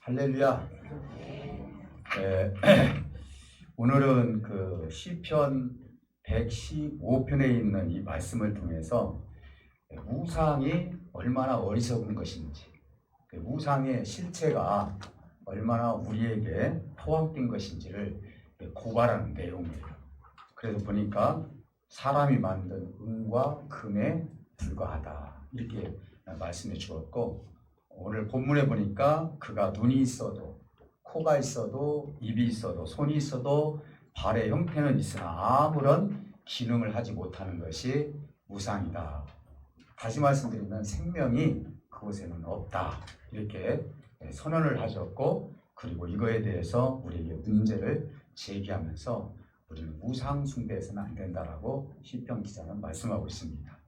할렐루야. 오늘은 그 시편 115편에 있는 이 말씀을 통해서 우상이 얼마나 어리석은 것인지, 우상의 실체가 얼마나 우리에게 포함된 것인지를 고발하는 내용이에요. 그래서 보니까 사람이 만든 은과 금에 불과하다 이렇게 말씀해 주었고, 오늘 본문에 보니까 그가 눈이 있어도 코가 있어도 입이 있어도 손이 있어도 발의 형태는 있으나 아무런 기능을 하지 못하는 것이 우상이다. 다시 말씀드리면 생명이 그곳에는 없다 이렇게 선언을 하셨고, 그리고 이거에 대해서 우리에게 문제를 제기하면서 우리는 우상 숭배해서는 안 된다라고 시편 기자는 말씀하고 있습니다.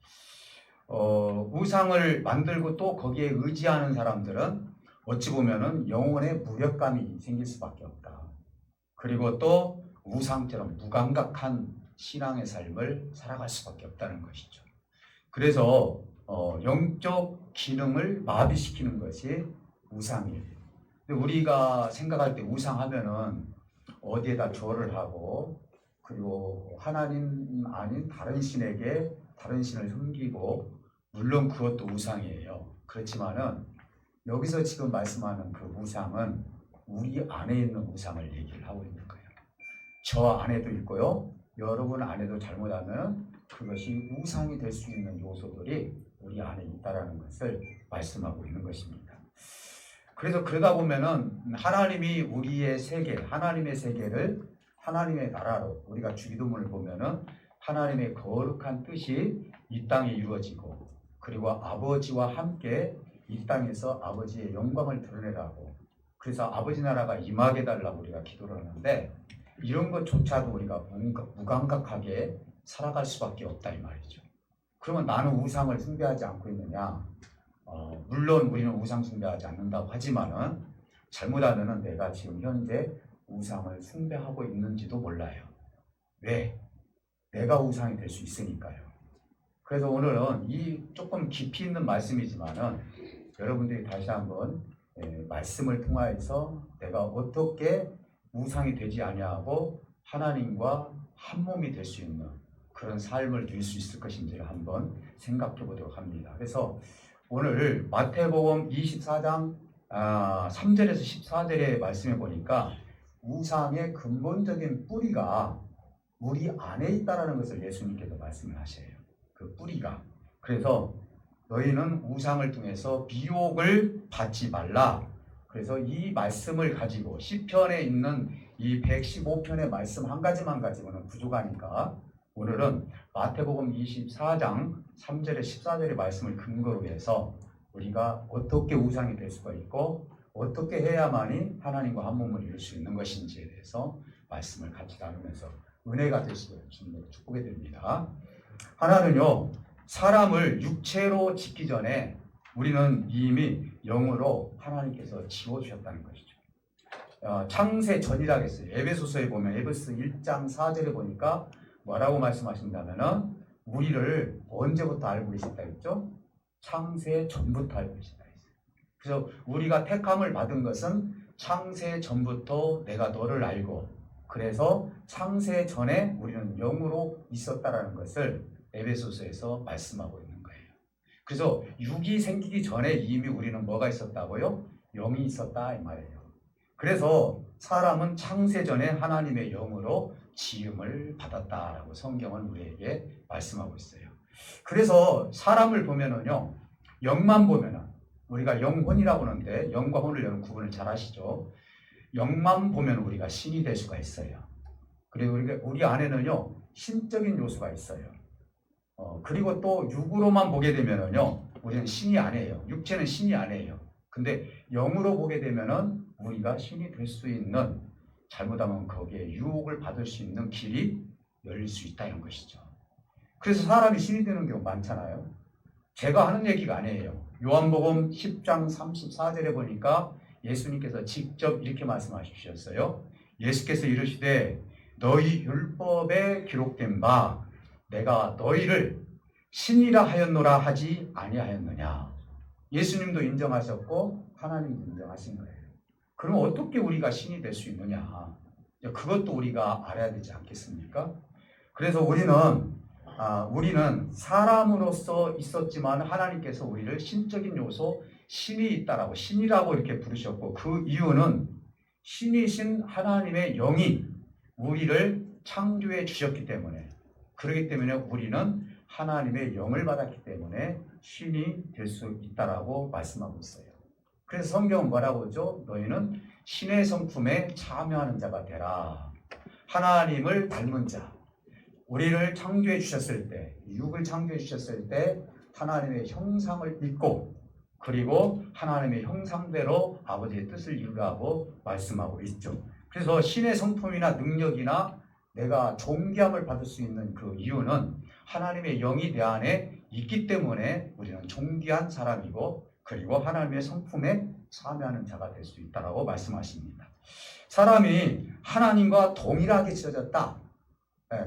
우상을 만들고 또 거기에 의지하는 사람들은 어찌 보면은 영혼의 무력감이 생길 수밖에 없다. 그리고 또 우상처럼 무감각한 신앙의 삶을 살아갈 수밖에 없다는 것이죠. 그래서 영적 기능을 마비시키는 것이 우상이에요. 근데 우리가 생각할 때 우상하면은 어디에다 절을 하고, 그리고 하나님 아닌 다른 신에게 다른 신을 섬기고, 물론 그것도 우상이에요. 그렇지만은 여기서 지금 말씀하는 그 우상은 우리 안에 있는 우상을 얘기를 하고 있는 거예요. 저 안에도 있고요, 여러분 안에도 잘못하면 그것이 우상이 될 수 있는 요소들이 우리 안에 있다라는 것을 말씀하고 있는 것입니다. 그래서 그러다 보면은 하나님이 우리의 세계, 하나님의 세계를 하나님의 나라로, 우리가 주기도문을 보면은 하나님의 거룩한 뜻이 이 땅에 이루어지고, 그리고 아버지와 함께 이 땅에서 아버지의 영광을 드러내라고, 그래서 아버지 나라가 임하게 해달라고 우리가 기도를 하는데, 이런 것조차도 우리가 무감각하게 살아갈 수밖에 없다 이 말이죠. 그러면 나는 우상을 숭배하지 않고 있느냐? 물론 우리는 우상 숭배하지 않는다고 하지만은 잘못하면은 내가 지금 현재 우상을 숭배하고 있는지도 몰라요. 왜? 내가 우상이 될 수 있으니까요. 그래서 오늘은 이 조금 깊이 있는 말씀이지만은 여러분들이 다시 한번 말씀을 통하여서 내가 어떻게 우상이 되지 아니하고 하나님과 한 몸이 될 수 있는 그런 삶을 누릴 수 있을 것인지를 한번 생각해 보도록 합니다. 그래서 오늘 마태복음 24장 3절에서 14절의 말씀에 보니까 우상의 근본적인 뿌리가 우리 안에 있다라는 것을 예수님께서 말씀을 하셔요. 그 뿌리가. 그래서 너희는 우상을 통해서 미혹을 받지 말라. 그래서 이 말씀을 가지고 시편에 있는 이 115편의 말씀 한 가지만 가지고는 부족하니까 오늘은 마태복음 24장 3절에 14절의 말씀을 근거로 해서 우리가 어떻게 우상이 될 수가 있고 어떻게 해야만이 하나님과 한 몸을 이룰 수 있는 것인지에 대해서 말씀을 같이 나누면서 은혜가 되시기를 주님으로 축복해 드립니다. 하나는요, 사람을 육체로 짓기 전에 우리는 이미 영으로 하나님께서 지어주셨다는 것이죠. 창세 전이라고 했어요. 에베소서에 보면 에베소 1장 4절에 보니까 뭐라고 말씀하신다면은 우리를 언제부터 알고 계셨다 했죠? 창세 전부터 알고 계셨다 했어요. 그래서 우리가 택함을 받은 것은 창세 전부터 내가 너를 알고, 그래서 창세 전에 우리는 영으로 있었다라는 것을 에베소서에서 말씀하고 있는 거예요. 그래서 육이 생기기 전에 이미 우리는 뭐가 있었다고요? 영이 있었다 이 말이에요. 그래서 사람은 창세 전에 하나님의 영으로 지음을 받았다라고 성경은 우리에게 말씀하고 있어요. 그래서 사람을 보면은요, 영만 보면은, 우리가 영혼이라고 하는데 영과 혼을 여러분 구분을 잘 하시죠? 영만 보면 우리가 신이 될 수가 있어요. 그리고 우리 안에는요, 신적인 요소가 있어요. 그리고 또 육으로만 보게 되면은요, 우리는 신이 아니에요. 육체는 신이 아니에요. 근데 영으로 보게 되면은 우리가 신이 될 수 있는, 잘못하면 거기에 유혹을 받을 수 있는 길이 열릴 수 있다는 것이죠. 그래서 사람이 신이 되는 경우 많잖아요. 제가 하는 얘기가 아니에요. 요한복음 10장 34절에 보니까 예수님께서 직접 이렇게 말씀하셨어요. 예수께서 이르시되 너희 율법에 기록된 바 내가 너희를 신이라 하였노라 하지 아니하였느냐. 예수님도 인정하셨고 하나님도 인정하신 거예요. 그럼 어떻게 우리가 신이 될 수 있느냐? 그것도 우리가 알아야 되지 않겠습니까? 그래서 우리는 사람으로서 있었지만 하나님께서 우리를 신적인 요소, 신이 있다라고, 신이라고 이렇게 부르셨고, 그 이유는 신이신 하나님의 영이 우리를 창조해 주셨기 때문에, 그렇기 때문에 우리는 하나님의 영을 받았기 때문에 신이 될 수 있다라고 말씀하고 있어요. 그래서 성경은 뭐라고 하죠? 너희는 신의 성품에 참여하는 자가 되라. 하나님을 닮은 자. 우리를 창조해 주셨을 때, 육을 창조해 주셨을 때 하나님의 형상을 입고, 그리고 하나님의 형상대로 아버지의 뜻을 이루라고 말씀하고 있죠. 그래서 신의 성품이나 능력이나 내가 존귀함을 받을 수 있는 그 이유는 하나님의 영이 내 안에 있기 때문에 우리는 존귀한 사람이고, 그리고 하나님의 성품에 참여하는 자가 될 수 있다고 말씀하십니다. 사람이 하나님과 동일하게 지어졌다.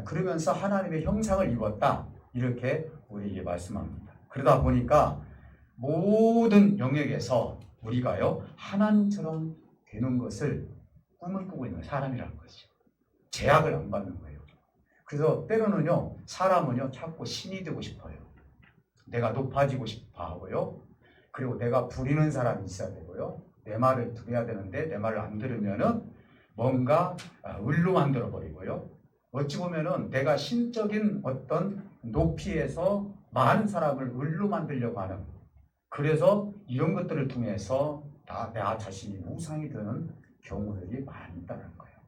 그러면서 하나님의 형상을 입었다. 이렇게 우리에게 말씀합니다. 그러다 보니까 모든 영역에서 우리가요, 하나님처럼 되는 것을 꿈을 꾸고 있는 사람이라는 것이죠. 제약을 안 받는 거예요. 그래서 때로는요, 사람은요, 자꾸 신이 되고 싶어요. 내가 높아지고 싶어 하고요. 그리고 내가 부리는 사람이 있어야 되고요. 내 말을 들어야 되는데 내 말을 안 들으면은 뭔가 을로 만들어 버리고요. 어찌 보면은 내가 신적인 어떤 높이에서 많은 사람을 을로 만들려고 하는, 그래서 이런 것들을 통해서 나 자신이 우상이 되는 경우들이 많이 있다는 거예요.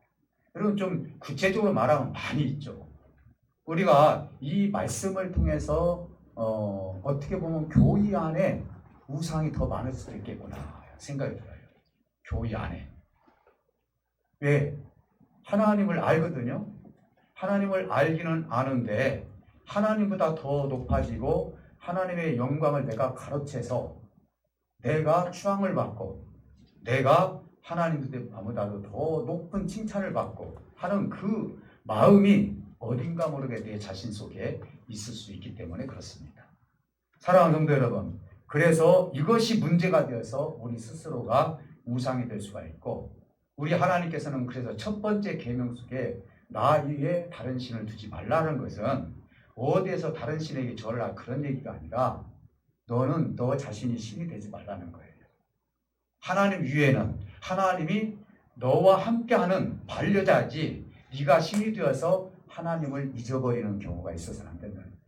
여러분, 좀 구체적으로 말하면 많이 있죠. 우리가 이 말씀을 통해서 어떻게 보면 교회 안에 우상이 더 많을 수도 있겠구나 생각이 들어요. 교회 안에. 왜? 하나님을 알거든요. 하나님을 알기는 아는데 하나님보다 더 높아지고 하나님의 영광을 내가 가로채서 내가 추앙을 받고 내가 하나님보다도 더 높은 칭찬을 받고 하는 그 마음이 어딘가 모르게 내 자신 속에 있을 수 있기 때문에 그렇습니다. 사랑하는 성도 여러분, 그래서 이것이 문제가 되어서 우리 스스로가 우상이 될 수가 있고, 우리 하나님께서는 그래서 첫 번째 계명 속에 나 위에 다른 신을 두지 말라는 것은 어디에서 다른 신에게 절을 하라 그런 얘기가 아니라 너는 너 자신이 신이 되지 말라는 거예요. 하나님 위에는 하나님이 너와 함께하는 반려자지 네가 신이 되어서 하나님을 잊어버리는 경우가 있어서는 안 된다는 거예요.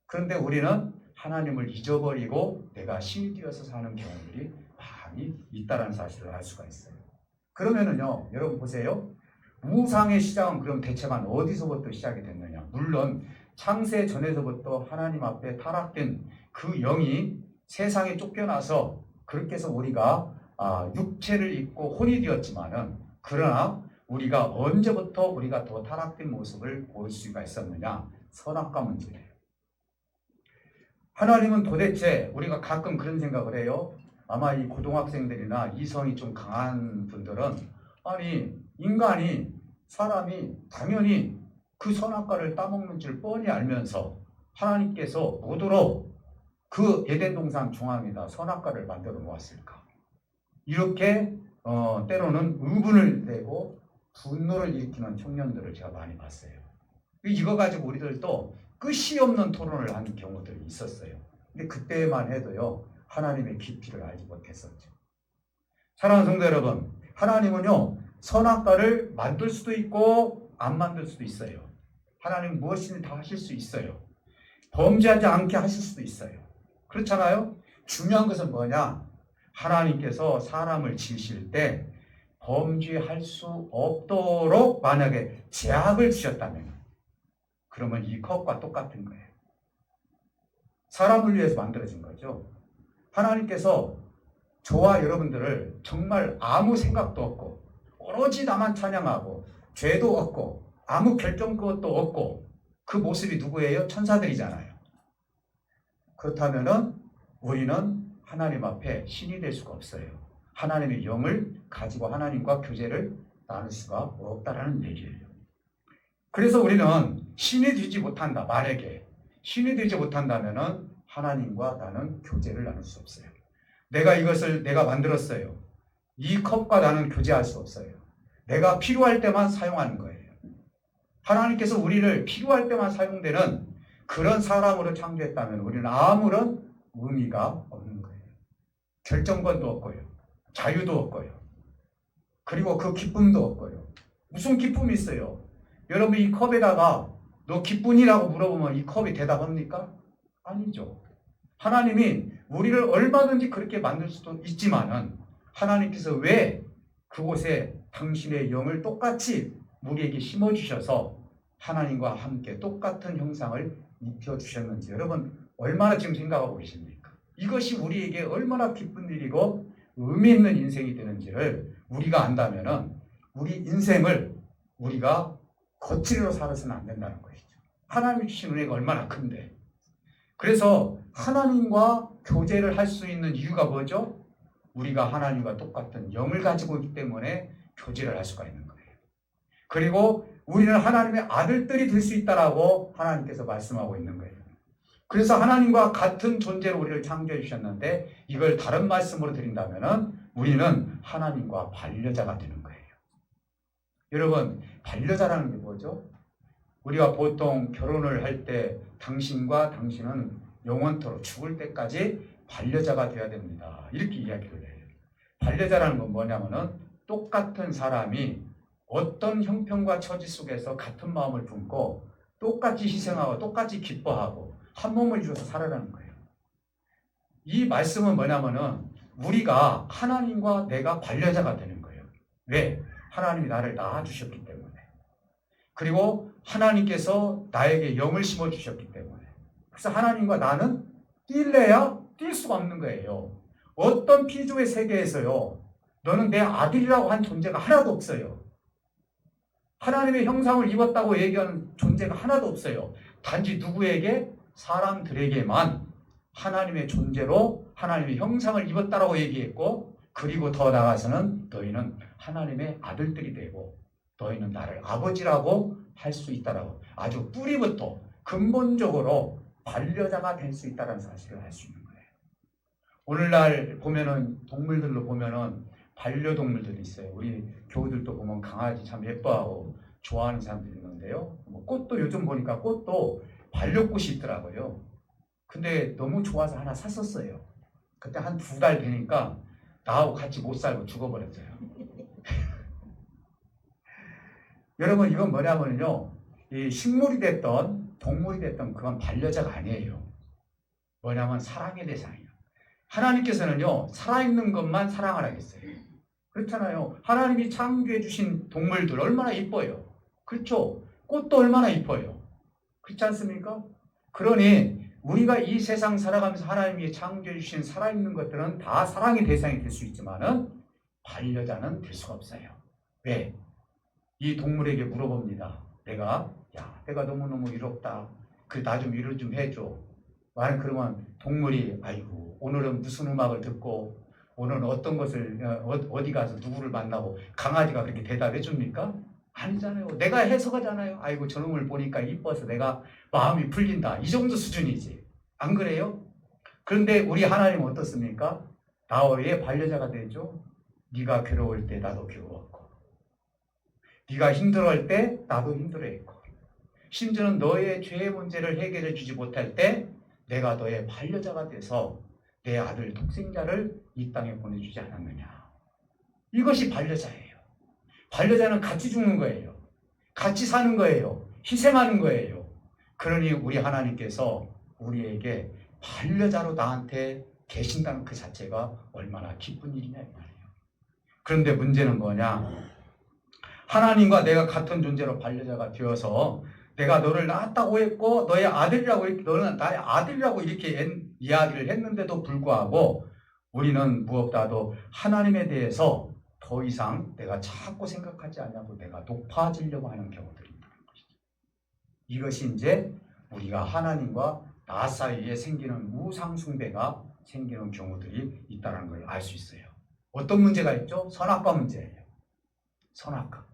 그런데 우리는 하나님을 잊어버리고 내가 신이 되어서 사는 경우들이 많이 있다는 사실을 알 수가 있어요. 그러면은요, 여러분 보세요. 우상의 시작은 그럼 대체가 어디서부터 시작이 됐느냐? 물론 창세 전에서부터 하나님 앞에 타락된 그 영이 세상에 쫓겨나서 그렇게 해서 우리가 육체를 입고 혼이 되었지만은, 그러나 우리가 언제부터 우리가 더 타락된 모습을 보일 수가 있었느냐? 선악과 문제예요. 하나님은 도대체, 우리가 가끔 그런 생각을 해요. 아마 이 고등학생들이나 이성이 좀 강한 분들은, 아니 사람이 당연히 그 선악과를 따먹는 줄 뻔히 알면서 하나님께서 뭐더러 그 에덴 동산 중앙에다 선악과를 만들어 놓았을까? 이렇게 때로는 의문을 내고 분노를 일으키는 청년들을 제가 많이 봤어요. 이거 가지고 우리들도 끝이 없는 토론을 하는 경우들이 있었어요. 근데 그때만 해도요, 하나님의 깊이를 알지 못했었죠. 사랑하는 성도 여러분, 하나님은요, 선악과를 만들 수도 있고 안 만들 수도 있어요. 하나님 무엇이든 다 하실 수 있어요. 범죄하지 않게 하실 수도 있어요. 그렇잖아요? 중요한 것은 뭐냐? 하나님께서 사람을 지으실 때 범죄할 수 없도록 만약에 제약을 주셨다면, 그러면 이 컵과 똑같은 거예요. 사람을 위해서 만들어진 거죠. 하나님께서 저와 여러분들을 정말 아무 생각도 없고 오로지 나만 찬양하고 죄도 없고 아무 결정것도 없고, 그 모습이 누구예요? 천사들이잖아요. 그렇다면은 우리는 하나님 앞에 신이 될 수가 없어요. 하나님의 영을 가지고 하나님과 교제를 나눌 수가 없다라는 얘기예요. 그래서 우리는 신이 되지 못한다. 만약에 신이 되지 못한다면은 하나님과 나는 교제를 나눌 수 없어요. 내가 이것을 내가 만들었어요. 이 컵과 나는 교제할 수 없어요. 내가 필요할 때만 사용하는 거예요. 하나님께서 우리를 필요할 때만 사용되는 그런 사람으로 창조했다면 우리는 아무런 의미가 없는 거예요. 결정권도 없고요. 자유도 없고요. 그리고 그 기쁨도 없고요. 무슨 기쁨이 있어요? 여러분 이 컵에다가 너 기쁘니라고 물어보면 이 컵이 대답합니까? 아니죠. 하나님이 우리를 얼마든지 그렇게 만들 수도 있지만은 하나님께서 왜 그곳에 당신의 영을 똑같이 우리에게 심어주셔서 하나님과 함께 똑같은 형상을 입혀주셨는지 여러분 얼마나 지금 생각하고 계십니까? 이것이 우리에게 얼마나 기쁜 일이고 의미 있는 인생이 되는지를 우리가 안다면은 우리 인생을 우리가 거칠로 살아서는 안 된다는 것이죠. 하나님이 주신 은혜가 얼마나 큰데. 그래서 하나님과 교제를 할 수 있는 이유가 뭐죠? 우리가 하나님과 똑같은 영을 가지고 있기 때문에 교제를 할 수가 있는 거예요. 그리고 우리는 하나님의 아들들이 될 수 있다라고 하나님께서 말씀하고 있는 거예요. 그래서 하나님과 같은 존재로 우리를 창조해 주셨는데 이걸 다른 말씀으로 드린다면은 우리는 하나님과 반려자가 되는 거예요. 여러분, 반려자라는 게 뭐죠? 우리가 보통 결혼을 할 때 당신과 당신은 영원토록 죽을 때까지 반려자가 되어야 됩니다. 이렇게 이야기를 해요. 반려자라는 건 뭐냐면은 똑같은 사람이 어떤 형편과 처지 속에서 같은 마음을 품고 똑같이 희생하고 똑같이 기뻐하고 한 몸을 이루어서 살아가는 거예요. 이 말씀은 뭐냐면은 우리가 하나님과 내가 반려자가 되는 거예요. 왜? 하나님이 나를 낳아주셨기 때문에. 그리고 하나님께서 나에게 영을 심어주셨기 때문에. 그래서 하나님과 나는 뛸래야 뛸 수가 없는 거예요. 어떤 피조의 세계에서요. 너는 내 아들이라고 한 존재가 하나도 없어요. 하나님의 형상을 입었다고 얘기하는 존재가 하나도 없어요. 단지 누구에게? 사람들에게만 하나님의 존재로 하나님의 형상을 입었다라고 얘기했고 그리고 더 나아가서는 너희는 하나님의 아들들이 되고 너희는 나를 아버지라고 할 수 있다라고 아주 뿌리부터 근본적으로 반려자가 될 수 있다는 사실을 알 수 있는 거예요. 오늘날 보면은 동물들로 보면은 반려동물들이 있어요. 우리 교우들도 보면 강아지 참 예뻐하고 좋아하는 사람들이 있는데요. 꽃도 요즘 보니까 꽃도 반려꽃이 있더라고요. 근데 너무 좋아서 하나 샀었어요. 그때 한 2달 되니까 나하고 같이 못 살고 죽어버렸어요. 여러분 이건 뭐냐면요. 이 식물이 됐던 동물이 됐던 그건 반려자가 아니에요. 뭐냐면 사랑의 대상이에요. 하나님께서는요. 살아있는 것만 사랑하라겠어요. 그렇잖아요. 하나님이 창조해 주신 동물들 얼마나 이뻐요. 그렇죠? 꽃도 얼마나 이뻐요. 그렇지 않습니까? 그러니 우리가 이 세상 살아가면서 하나님이 창조해 주신 살아있는 것들은 다 사랑의 대상이 될 수 있지만은 반려자는 될 수가 없어요. 왜? 이 동물에게 물어봅니다. 내가 너무너무 이롭다. 그 나 좀 위로 좀 해줘. 말은 그러면 동물이 아이고 오늘은 무슨 음악을 듣고 오늘은 어떤 것을 어디 가서 누구를 만나고 강아지가 그렇게 대답해 줍니까? 아니잖아요. 내가 해석하잖아요. 아이고 저놈을 보니까 이뻐서 내가 마음이 풀린다. 이 정도 수준이지. 안 그래요? 그런데 우리 하나님은 어떻습니까? 나의 반려자가 되죠. 네가 괴로울 때 나도 괴로웠고 네가 힘들어할 때 나도 힘들어했고 심지어는 너의 죄의 문제를 해결해 주지 못할 때 내가 너의 반려자가 돼서 내 아들 독생자를 이 땅에 보내주지 않았느냐. 이것이 반려자예요. 반려자는 같이 죽는 거예요. 같이 사는 거예요. 희생하는 거예요. 그러니 우리 하나님께서 우리에게 반려자로 나한테 계신다는 그 자체가 얼마나 기쁜 일이냐 이 말이에요. 그런데 문제는 뭐냐? 하나님과 내가 같은 존재로 반려자가 되어서 내가 너를 낳았다고 했고 너의 아들이라고 너는 나의 아들이라고 이렇게 이야기를 했는데도 불구하고 우리는 무엇보다도 하나님에 대해서 더 이상 내가 자꾸 생각하지 않냐고 내가 높아지려고 하는 경우들이 있는 것이죠. 이것이 이제 우리가 하나님과 나 사이에 생기는 우상 숭배가 생기는 경우들이 있다는 걸 알 수 있어요. 어떤 문제가 있죠? 선악과 문제예요. 선악과.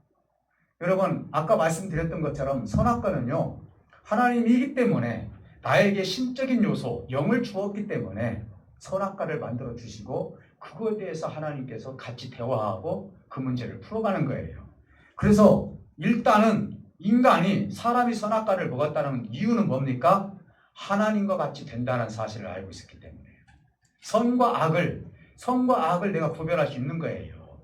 여러분 아까 말씀드렸던 것처럼 선악과는요. 하나님이기 때문에 나에게 신적인 요소, 영을 주었기 때문에 선악과를 만들어 주시고 그거에 대해서 하나님께서 같이 대화하고 그 문제를 풀어가는 거예요. 그래서 일단은 인간이 사람이 선악과를 먹었다는 이유는 뭡니까? 하나님과 같이 된다는 사실을 알고 있었기 때문에요. 선과 악을 내가 구별할 수 있는 거예요.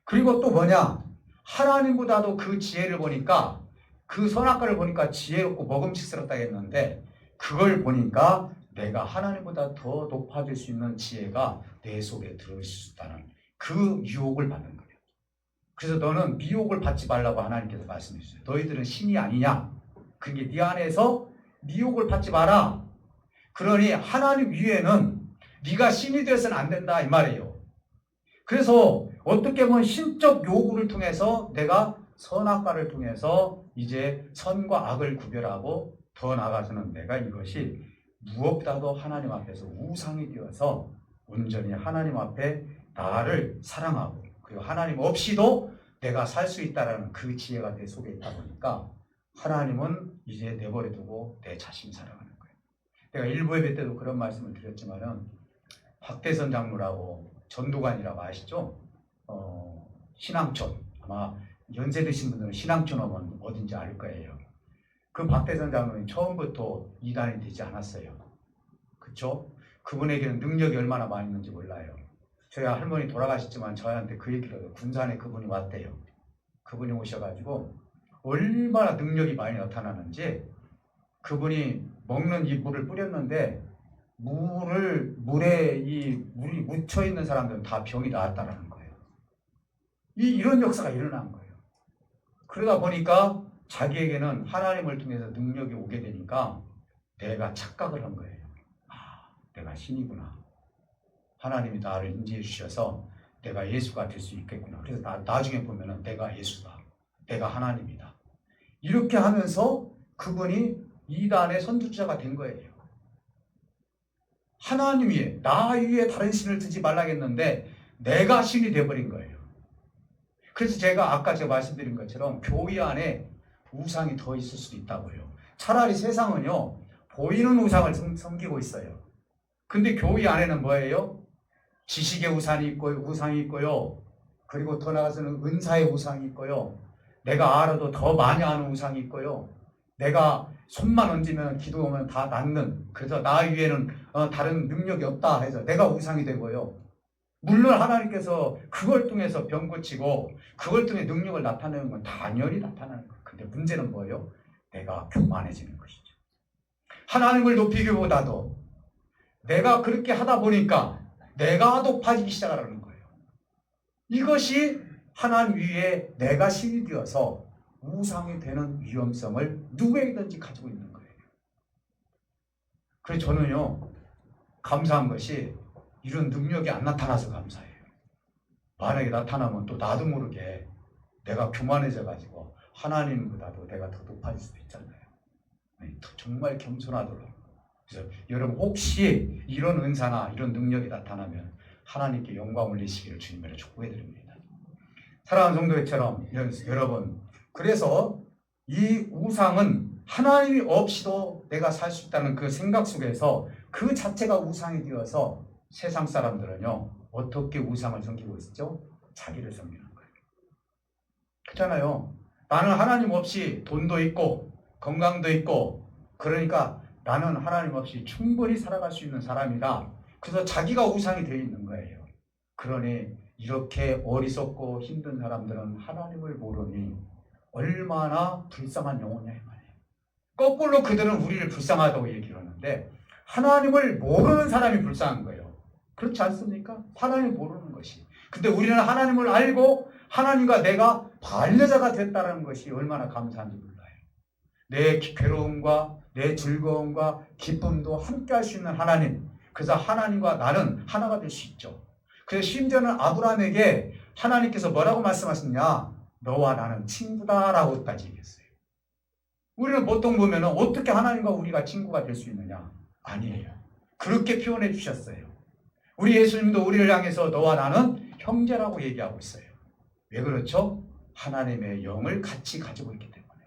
그리고 또 뭐냐? 하나님보다도 그 지혜를 보니까 그 선악과를 보니까 지혜롭고 먹음직스럽다 했는데 그걸 보니까 내가 하나님보다 더 높아질 수 있는 지혜가 내 속에 들어있을 수 있다는 그 유혹을 받는 거예요. 그래서 너는 미혹을 받지 말라고 하나님께서 말씀해 주세요. 너희들은 신이 아니냐? 그게 네 안에서 미혹을 받지 마라. 그러니 하나님 위에는 네가 신이 되어서는 안 된다 이 말이에요. 그래서 어떻게 보면 신적 요구를 통해서 내가 선악과를 통해서 이제 선과 악을 구별하고 더 나아가서는 내가 이것이 무엇보다도 하나님 앞에서 우상이 되어서 온전히 하나님 앞에 나를 사랑하고 그리고 하나님 없이도 내가 살 수 있다는 그 지혜가 내 속에 있다 보니까 하나님은 이제 내버려 두고 내 자신이 살아가는 거예요. 내가 일부 예배 때도 그런 말씀을 드렸지만은 박대선 장로라고 전도관이라고 아시죠? 신앙촌 아마 연세 드신 분들은 신앙촌 오면 어딘지 알 거예요. 그 박대선 장로는 처음부터 이단이 되지 않았어요. 그렇죠? 그분에게는 능력이 얼마나 많이 있는지 몰라요. 저희 할머니 돌아가셨지만 저한테 그 얘기를 해요. 군산에 그분이 왔대요. 그분이 오셔가지고 얼마나 능력이 많이 나타나는지 그분이 먹는 이 물을 뿌렸는데 물에 이 물이 묻혀 있는 사람들은 다 병이 나았다라는 거예요. 이런 역사가 일어난 거예요. 그러다 보니까 자기에게는 하나님을 통해서 능력이 오게 되니까 내가 착각을 한 거예요. 아, 내가 신이구나. 하나님이 나를 인지해 주셔서 내가 예수가 될 수 있겠구나. 그래서 나중에 보면은 내가 예수다. 내가 하나님이다. 이렇게 하면서 그분이 이단의 선두주자가 된 거예요. 하나님 위에, 나 위에 다른 신을 두지 말라겠는데 내가 신이 되어버린 거예요. 그래서 아까 제가 말씀드린 것처럼 교회 안에 우상이 더 있을 수도 있다고요. 차라리 세상은요, 보이는 우상을 섬기고 있어요. 근데 교회 안에는 뭐예요? 지식의 우상이 있고요. 그리고 더 나아가서는 은사의 우상이 있고요. 내가 알아도 더 많이 아는 우상이 있고요. 내가 손만 얹으면 기도하면 다 낫는, 그래서 나 위에는 다른 능력이 없다 해서 내가 우상이 되고요. 물론 하나님께서 그걸 통해서 병 고치고 그걸 통해 능력을 나타내는 건 당연히 나타나는 거예요. 근데 문제는 뭐예요? 내가 교만해지는 것이죠. 하나님을 높이기보다도 내가 그렇게 하다 보니까 내가 높아지기 시작하는 거예요. 이것이 하나님 위에 내가 신이 되어서 우상이 되는 위험성을 누구에게든지 가지고 있는 거예요. 그래서 저는요, 감사한 것이 이런 능력이 안 나타나서 감사해요. 만약에 나타나면 또 나도 모르게 내가 교만해져 가지고 하나님보다도 내가 더 높아질 수도 있잖아요. 정말 겸손하도록. 그래서 여러분 혹시 이런 은사나 이런 능력이 나타나면 하나님께 영광 올리시기를 주님으로 축복해 드립니다. 사랑하는 성도들처럼 여러분, 그래서 이 우상은 하나님이 없이도 내가 살 수 있다는 그 생각 속에서 그 자체가 우상이 되어서 세상 사람들은요, 어떻게 우상을 섬기고 있죠? 자기를 섬기는 거예요. 그렇잖아요. 나는 하나님 없이 돈도 있고 건강도 있고 그러니까 나는 하나님 없이 충분히 살아갈 수 있는 사람이다. 그래서 자기가 우상이 되어 있는 거예요. 그러니 이렇게 어리석고 힘든 사람들은 하나님을 모르니 얼마나 불쌍한 영혼이냐 이 말이에요. 거꾸로 그들은 우리를 불쌍하다고 얘기를 하는데 하나님을 모르는 사람이 불쌍한 거예요. 그렇지 않습니까? 하나님을 모르는 것이. 근데 우리는 하나님을 알고 하나님과 내가 반려자가 됐다는 것이 얼마나 감사한지 몰라요. 내 괴로움과 내 즐거움과 기쁨도 함께 할 수 있는 하나님. 그래서 하나님과 나는 하나가 될 수 있죠. 그래서 심지어는 아브라함에게 하나님께서 뭐라고 말씀하셨냐? 너와 나는 친구다라고까지 얘기했어요. 우리는 보통 보면 어떻게 하나님과 우리가 친구가 될 수 있느냐? 아니에요. 그렇게 표현해 주셨어요. 우리 예수님도 우리를 향해서 너와 나는 형제라고 얘기하고 있어요. 왜 그렇죠? 하나님의 영을 같이 가지고 있기 때문에.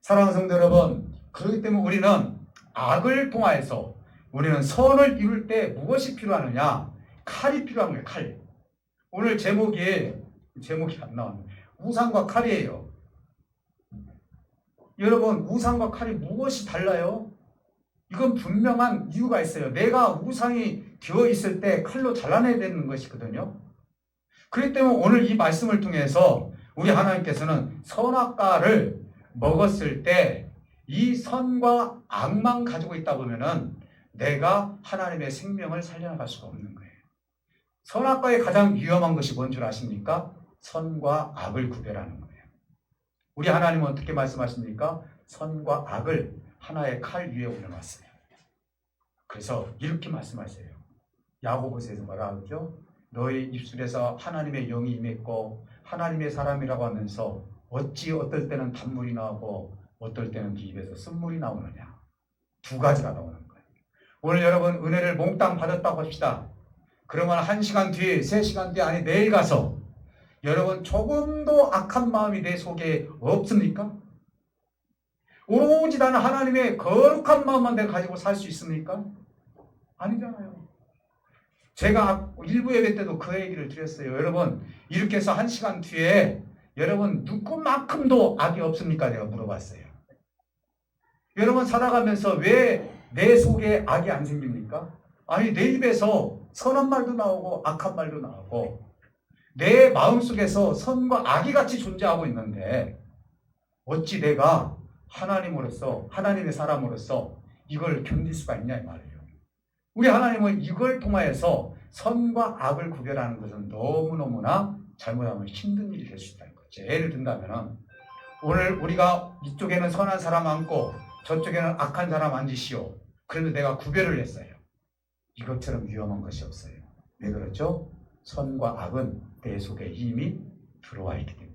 사랑하는 성도 여러분, 그렇기 때문에 우리는 악을 통하여서 우리는 선을 이룰 때 무엇이 필요하느냐? 칼이 필요한 거예요. 칼. 오늘 제목이 안 나왔네. 우상과 칼이에요. 여러분, 우상과 칼이 무엇이 달라요? 이건 분명한 이유가 있어요. 내가 우상이 되어 있을 때 칼로 잘라내야 되는 것이거든요. 그렇기 때문에 오늘 이 말씀을 통해서 우리 하나님께서는 선악과를 먹었을 때 이 선과 악만 가지고 있다 보면은 내가 하나님의 생명을 살려나갈 수가 없는 거예요. 선악과의 가장 위험한 것이 뭔 줄 아십니까? 선과 악을 구별하는 거예요. 우리 하나님은 어떻게 말씀하십니까? 선과 악을 하나의 칼 위에 올려놨어요. 그래서 이렇게 말씀하세요. 야고보서에서 뭐라 하죠? 너의 입술에서 하나님의 영이 임했고 하나님의 사람이라고 하면서 어찌 어떨 때는 단물이 나오고 어떨 때는 네 입에서 쓴물이 나오느냐. 두 가지가 나오는 거예요. 오늘 여러분 은혜를 몽땅 받았다고 합시다. 그러면 1시간 뒤, 3시간 뒤, 아니 내일 가서 여러분 조금도 악한 마음이 내 속에 없습니까? 오로지 나는 하나님의 거룩한 마음만 내가 가지고 살 수 있습니까? 아니잖아요. 제가 일부 예배 때도 그 얘기를 드렸어요. 여러분 이렇게 해서 1시간 뒤에 여러분 누구만큼도 악이 없습니까? 내가 물어봤어요. 여러분 살아가면서 왜 내 속에 악이 안 생깁니까? 아니 내 입에서 선한 말도 나오고 악한 말도 나오고 내 마음속에서 선과 악이 같이 존재하고 있는데 어찌 내가 하나님으로서 하나님의 사람으로서 이걸 견딜 수가 있냐 이 말이에요. 우리 하나님은 이걸 통하여서 선과 악을 구별하는 것은 너무너무나 잘못하면 힘든 일이 될 수 있다는 거죠. 예를 든다면 오늘 우리가 이쪽에는 선한 사람 앉고 저쪽에는 악한 사람 앉으시오. 그런데 내가 구별을 했어요. 이것처럼 위험한 것이 없어요. 왜 그렇죠? 선과 악은 내 속에 이미 들어와 있기 때문에.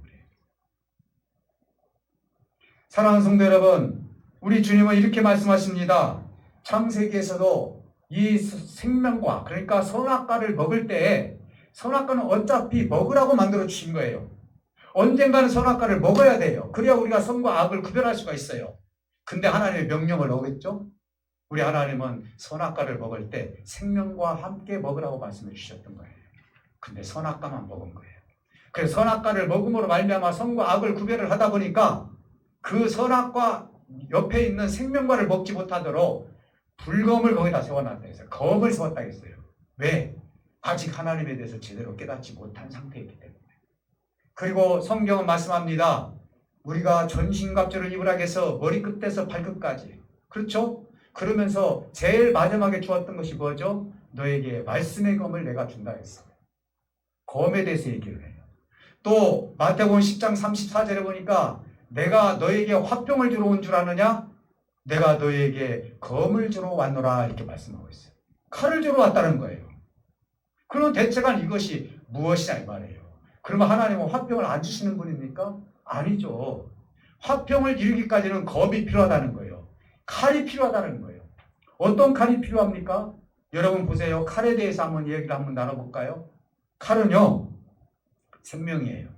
사랑하는 성도 여러분, 우리 주님은 이렇게 말씀하십니다. 창세기에서도 이 생명과 그러니까 선악과를 먹을 때 선악과는 어차피 먹으라고 만들어 주신 거예요. 언젠가는 선악과를 먹어야 돼요. 그래야 우리가 선과 악을 구별할 수가 있어요. 근데 하나님의 명령을 어겼죠? 우리 하나님은 선악과를 먹을 때 생명과 함께 먹으라고 말씀해 주셨던 거예요. 근데 선악과만 먹은 거예요. 그래서 선악과를 먹음으로 말미암아 선과 악을 구별을 하다 보니까 그 선악과 옆에 있는 생명과를 먹지 못하도록 불검을 거기다 세워놨다 했어요. 검을 세웠다 했어요. 왜? 아직 하나님에 대해서 제대로 깨닫지 못한 상태이기 때문에. 그리고 성경은 말씀합니다. 우리가 전신갑주를 입으라 해서 머리끝에서 발끝까지. 그렇죠? 그러면서 제일 마지막에 주었던 것이 뭐죠? 너에게 말씀의 검을 내가 준다 했어요. 검에 대해서 얘기를 해요. 또 마태복음 10장 34절에 보니까 내가 너에게 화병을 주러 온 줄 아느냐? 내가 너에게 검을 주러 왔노라 이렇게 말씀하고 있어요. 칼을 주러 왔다는 거예요. 그럼 대체가 이것이 무엇이냐 이 말이에요. 그러면 하나님은 화병을 안 주시는 분입니까? 아니죠. 화병을 이루기까지는 검이 필요하다는 거예요. 칼이 필요하다는 거예요. 어떤 칼이 필요합니까? 여러분 보세요. 칼에 대해서 한번 얘기를 한번 나눠볼까요? 칼은요 생명이에요.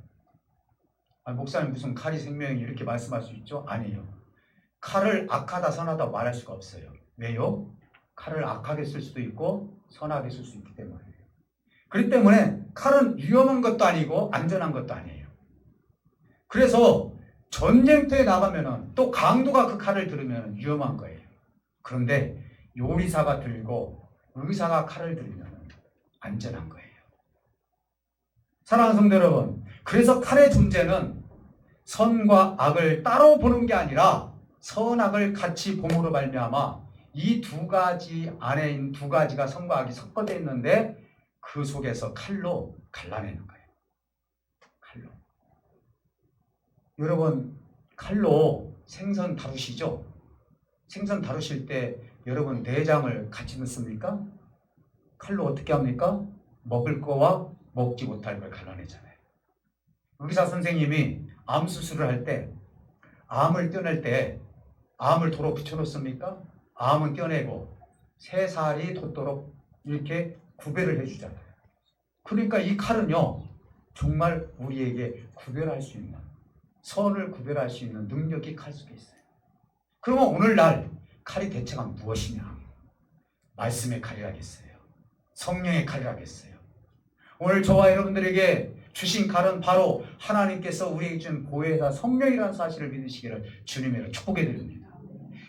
목사님 무슨 칼이 생명이 이렇게 말씀할 수 있죠? 아니에요. 칼을 악하다 선하다 말할 수가 없어요. 왜요? 칼을 악하게 쓸 수도 있고 선하게 쓸 수 있기 때문이에요. 그렇기 때문에 칼은 위험한 것도 아니고 안전한 것도 아니에요. 그래서 전쟁터에 나가면은 또 강도가 그 칼을 들으면 위험한 거예요. 그런데 요리사가 들고 의사가 칼을 들면 안전한 거예요. 사랑하는 성도 여러분, 그래서 칼의 존재는 선과 악을 따로 보는 게 아니라 선악을 같이 봄으로 말미암아 이 두 가지 안에 있는 두 가지가 선과 악이 섞어져 있는데 그 속에서 칼로 갈라내는 거예요. 칼로. 여러분 칼로 생선 다루시죠? 생선 다루실 때 여러분 내장을 같이 넣습니까? 칼로 어떻게 합니까? 먹을 거와 먹지 못할 걸 갈라내잖아요. 의사 선생님이 암 수술을 할 때 암을 떼낼 때 암을 도로 붙여놓습니까? 암은 떼내고 새살이 돋도록 이렇게 구별을 해주잖아요. 그러니까 이 칼은요 정말 우리에게 구별할 수 있는 선을 구별할 수 있는 능력이 칼 속에 있어요. 그러면 오늘날 칼이 대체가 무엇이냐? 말씀의 칼이라겠어요. 성령의 칼이라고 했어요. 오늘 저와 여러분들에게 주신 칼은 바로 하나님께서 우리에게 준 보혜사 성령이라는 사실을 믿으시기를 주님으로 축복해 드립니다.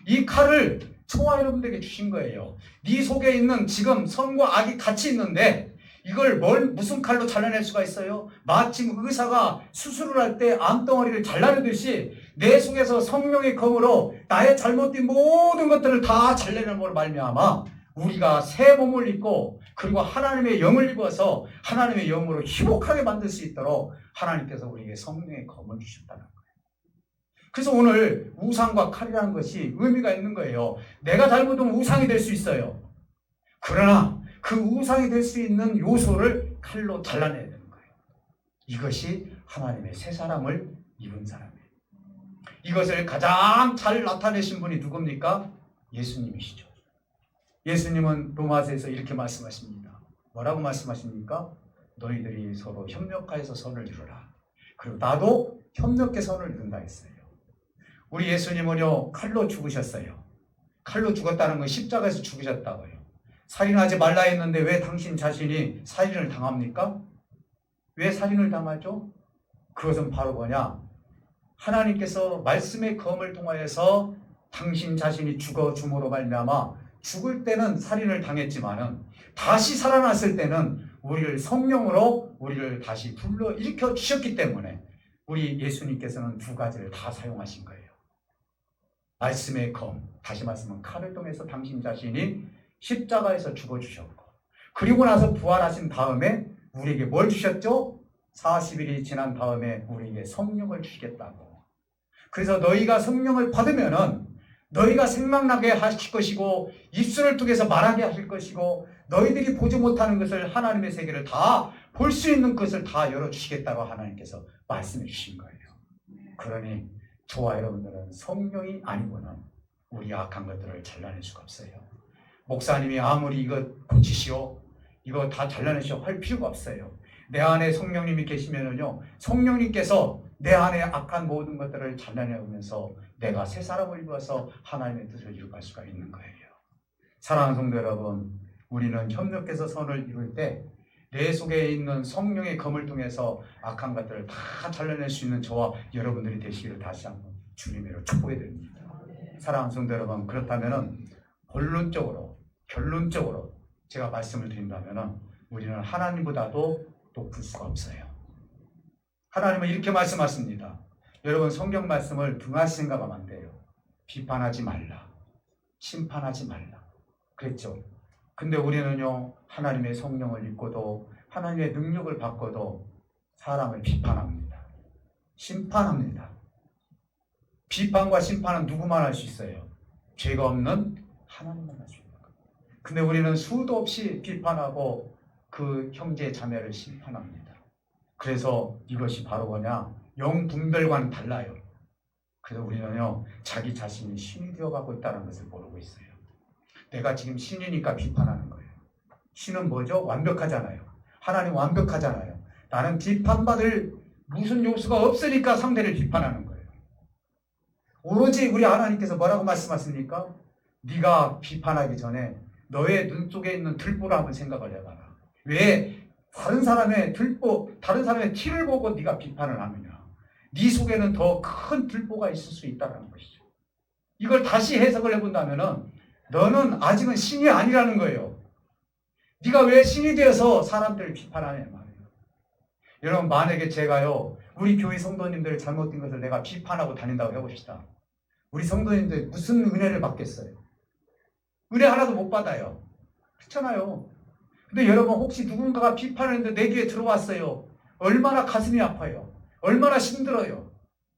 이 칼을 저와 여러분들에게 주신 거예요. 네 속에 있는 지금 선과 악이 같이 있는데 이걸 무슨 칼로 잘라낼 수가 있어요? 마침 의사가 수술을 할 때 암덩어리를 잘라내듯이 내 속에서 성령의 검으로 나의 잘못된 모든 것들을 다 잘라내는 걸 말미암아 우리가 새 몸을 입고 그리고 하나님의 영을 입어서 하나님의 영으로 희복하게 만들 수 있도록 하나님께서 우리에게 성령의 검을 주셨다는 거예요. 그래서 오늘 우상과 칼이라는 것이 의미가 있는 거예요. 내가 잘못하면 우상이 될 수 있어요. 그러나 그 우상이 될 수 있는 요소를 칼로 잘라내야 되는 거예요. 이것이 하나님의 새 사람을 입은 사람이에요. 이것을 가장 잘 나타내신 분이 누굽니까? 예수님이시죠. 예수님은 로마서에서 이렇게 말씀하십니다. 뭐라고 말씀하십니까? 너희들이 서로 협력하여서 선을 이루라. 그리고 나도 협력해 선을 이룬다 했어요. 우리 예수님은요, 칼로 죽으셨어요. 칼로 죽었다는 건 십자가에서 죽으셨다고요. 살인하지 말라 했는데 왜 당신 자신이 살인을 당합니까? 왜 살인을 당하죠? 그것은 바로 뭐냐? 하나님께서 말씀의 검을 통하여서 당신 자신이 죽어줌으로 말미암아 죽을 때는 살인을 당했지만은 다시 살아났을 때는 우리를 성령으로 우리를 다시 불러일으켜 주셨기 때문에 우리 예수님께서는 두 가지를 다 사용하신 거예요. 말씀의 검, 다시 말씀은 칼을 통해서 당신 자신이 십자가에서 죽어주셨고 그리고 나서 부활하신 다음에 우리에게 뭘 주셨죠? 40일이 지난 다음에 우리에게 성령을 주시겠다고. 그래서 너희가 성령을 받으면은 너희가 생각나게 하실 것이고 입술을 통해서 말하게 하실 것이고 너희들이 보지 못하는 것을 하나님의 세계를 다 볼 수 있는 것을 다 열어주시겠다고 하나님께서 말씀해 주신 거예요. 그러니 저와 여러분들은 성령이 아니고는 우리 악한 것들을 잘라낼 수가 없어요. 목사님이 아무리 이거 고치시오, 이거 다 잘라내시오 할 필요가 없어요. 내 안에 성령님이 계시면은요, 성령님께서 내 안에 악한 모든 것들을 잘라내면서 내가 새 사람을 입어서 하나님의 뜻을 이루갈 수가 있는 거예요. 사랑하는 성도 여러분, 우리는 협력해서 선을 이룰 때 내 속에 있는 성령의 검을 통해서 악한 것들을 다 잘라낼 수 있는 저와 여러분들이 되시기를 다시 한번 주님으로 축복해 드립니다. 사랑하는 성도 여러분, 그렇다면은 결론적으로 제가 말씀을 드린다면은 우리는 하나님보다도 높을 수가 없어요. 하나님은 이렇게 말씀하십니다. 여러분 성경 말씀을 등하시 생각하면 안 돼요. 비판하지 말라. 심판하지 말라. 그랬죠. 근데 우리는요, 하나님의 성령을 입고도 하나님의 능력을 받고도 사람을 비판합니다. 심판합니다. 비판과 심판은 누구만 할 수 있어요? 죄가 없는 하나님만 할 수 있는 거예요. 근데 우리는 수도 없이 비판하고 그 형제 자매를 심판합니다. 그래서 이것이 바로 뭐냐? 영분별과는 달라요. 그래서 우리는요, 자기 자신이 신이 되어가고 있다는 것을 모르고 있어요. 내가 지금 신이니까 비판하는 거예요. 신은 뭐죠? 완벽하잖아요. 하나님 완벽하잖아요. 나는 비판받을 무슨 요소가 없으니까 상대를 비판하는 거예요. 오로지 우리 하나님께서 뭐라고 말씀하십니까? 네가 비판하기 전에 너의 눈 속에 있는 들보를 한번 생각을 해봐라. 왜 다른 사람의 티를 보고 네가 비판을 하느냐? 네 속에는 더 큰 들보가 있을 수 있다는 것이죠. 이걸 다시 해석을 해본다면은 너는 아직은 신이 아니라는 거예요. 네가 왜 신이 되어서 사람들을 비판하냐 말이에요. 여러분, 만약에 제가요, 우리 교회 성도님들 잘못된 것을 내가 비판하고 다닌다고 해봅시다. 우리 성도님들 무슨 은혜를 받겠어요? 은혜 하나도 못 받아요. 그렇잖아요. 근데 여러분, 혹시 누군가가 비판했는데 내 귀에 들어왔어요. 얼마나 가슴이 아파요. 얼마나 힘들어요.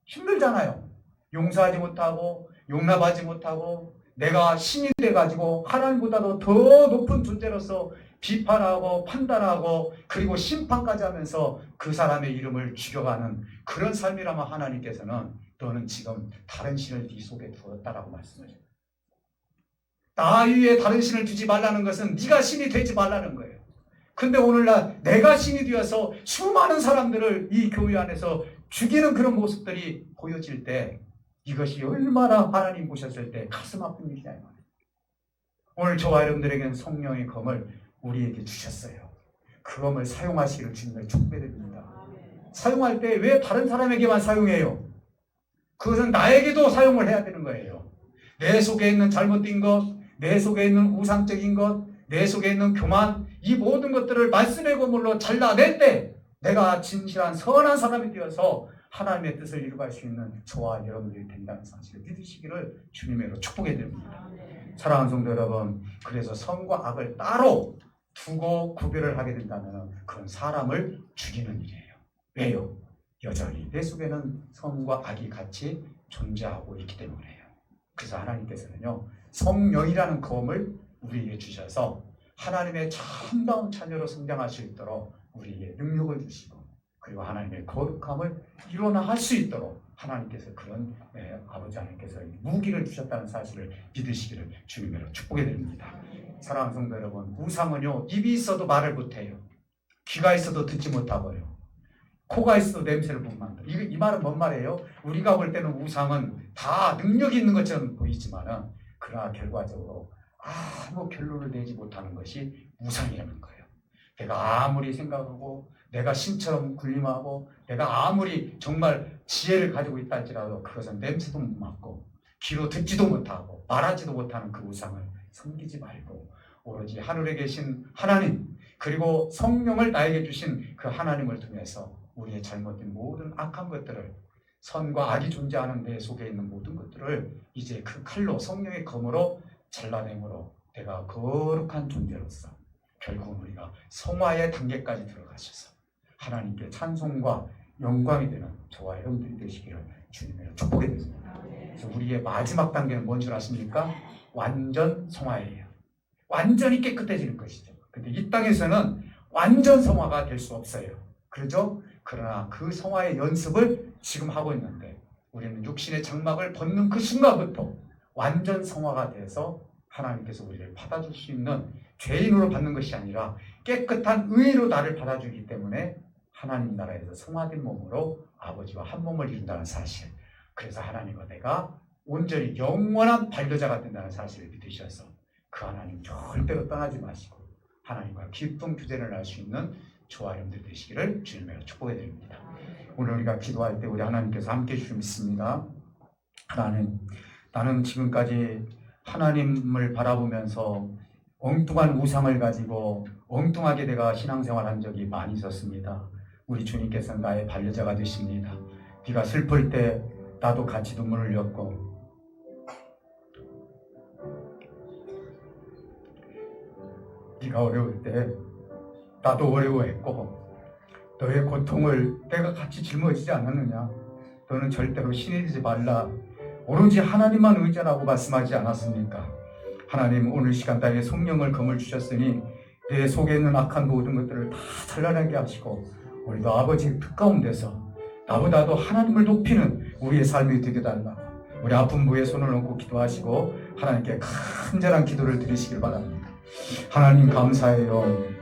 힘들잖아요. 용서하지 못하고 용납하지 못하고 내가 신이 돼가지고 하나님보다도 더 높은 존재로서 비판하고 판단하고 그리고 심판까지 하면서 그 사람의 이름을 죽여가는 그런 삶이라면 하나님께서는 너는 지금 다른 신을 네 속에 두었다라고 말씀하셔요. 나 위에 다른 신을 두지 말라는 것은 네가 신이 되지 말라는 거예요. 근데 오늘날 내가 신이 되어서 수많은 사람들을 이 교회 안에서 죽이는 그런 모습들이 보여질 때 이것이 얼마나 하나님 보셨을 때 가슴 아픈 일이냐. 오늘 저와 여러분들에게는 성령의 검을 우리에게 주셨어요. 그 검을 사용하시기를 주님을 축복드립니다. 사용할 때 왜 다른 사람에게만 사용해요? 그것은 나에게도 사용을 해야 되는 거예요. 내 속에 있는 잘못된 것, 내 속에 있는 우상적인 것, 내 속에 있는 교만, 이 모든 것들을 말씀의 검으로 잘라낼 때 내가 진실한 선한 사람이 되어서 하나님의 뜻을 이루갈 수 있는 저와 여러분들이 된다는 사실을 믿으시기를 주님으로 축복해 드립니다. 사랑하는 성도 여러분, 그래서 선과 악을 따로 두고 구별을 하게 된다면 그건 사람을 죽이는 일이에요. 왜요? 여전히 내 속에는 선과 악이 같이 존재하고 있기 때문이에요. 그래서 하나님께서는요, 성령이라는 검을 우리에게 주셔서 하나님의 참다운 자녀로 성장할 수 있도록 우리에게 능력을 주시고, 그리고 하나님의 거룩함을 이뤄나갈 수 있도록 하나님께서 그런 아버지 하나님께서 무기를 주셨다는 사실을 믿으시기를 주님으로 축복해 드립니다. 사랑하는 성도 여러분, 우상은요, 입이 있어도 말을 못해요. 귀가 있어도 듣지 못하고요. 코가 있어도 냄새를 못 맡는다. 이 말은 뭔 말이에요? 우리가 볼 때는 우상은 다 능력이 있는 것처럼 보이지만은 그러나 결과적으로 아무 결론을 내지 못하는 것이 우상이라는 거예요. 내가 아무리 생각하고 내가 신처럼 군림하고 내가 아무리 정말 지혜를 가지고 있다 할지라도 그것은 냄새도 못 맡고 귀로 듣지도 못하고 말하지도 못하는 그 우상을 섬기지 말고 오로지 하늘에 계신 하나님, 그리고 성령을 나에게 주신 그 하나님을 통해서 우리의 잘못된 모든 악한 것들을, 선과 악이 존재하는 내 속에 있는 모든 것들을 이제 그 칼로, 성령의 검으로 잘라내므로 내가 거룩한 존재로서 결국은 우리가 성화의 단계까지 들어가셔서 하나님께 찬송과 영광이 되는 저와 여러분들이 되시기를 주님으로 축복해 드립니다. 그래서 우리의 마지막 단계는 뭔 줄 아십니까? 완전 성화예요. 완전히 깨끗해지는 것이죠. 근데 이 땅에서는 완전 성화가 될 수 없어요. 그렇죠? 그러나 그 성화의 연습을 지금 하고 있는데 우리는 육신의 장막을 벗는 그 순간부터 완전 성화가 돼서 하나님께서 우리를 받아줄 수 있는 죄인으로 받는 것이 아니라 깨끗한 의로 나를 받아주기 때문에 하나님 나라에서 성화된 몸으로 아버지와 한 몸을 이룬다는 사실, 그래서 하나님과 내가 온전히 영원한 반려자가 된다는 사실을 믿으셔서 그 하나님 절대로 떠나지 마시고 하나님과 깊은 교제를 할 수 있는 저와 여러분들 되시기를 주님으로 축복해 드립니다. 오늘 우리가 기도할 때 우리 하나님께서 함께 해주실 믿습니다. 하나님, 나는 지금까지 하나님을 바라보면서 엉뚱한 우상을 가지고 엉뚱하게 내가 신앙생활한 적이 많이 있었습니다. 우리 주님께서는 나의 반려자가 되십니다. 네가 슬플 때 나도 같이 눈물을 흘렸고, 네가 어려울 때 나도 어려워했고, 너의 고통을 내가 같이 짊어지지 않았느냐? 너는 절대로 신이 되지 말라, 오로지 하나님만 의존하고 말씀하지 않았습니까? 하나님, 오늘 시간 나의 성령을 검을 주셨으니 내 속에 있는 악한 모든 것들을 다 잘라내게 하시고 우리도 아버지 뜻 가운데서 나보다도 하나님을 높이는 우리의 삶이 되게 달라고 우리 아픈 부에 손을 얹고 기도하시고 하나님께 간절한 기도를 드리시길 바랍니다. 하나님 감사해요.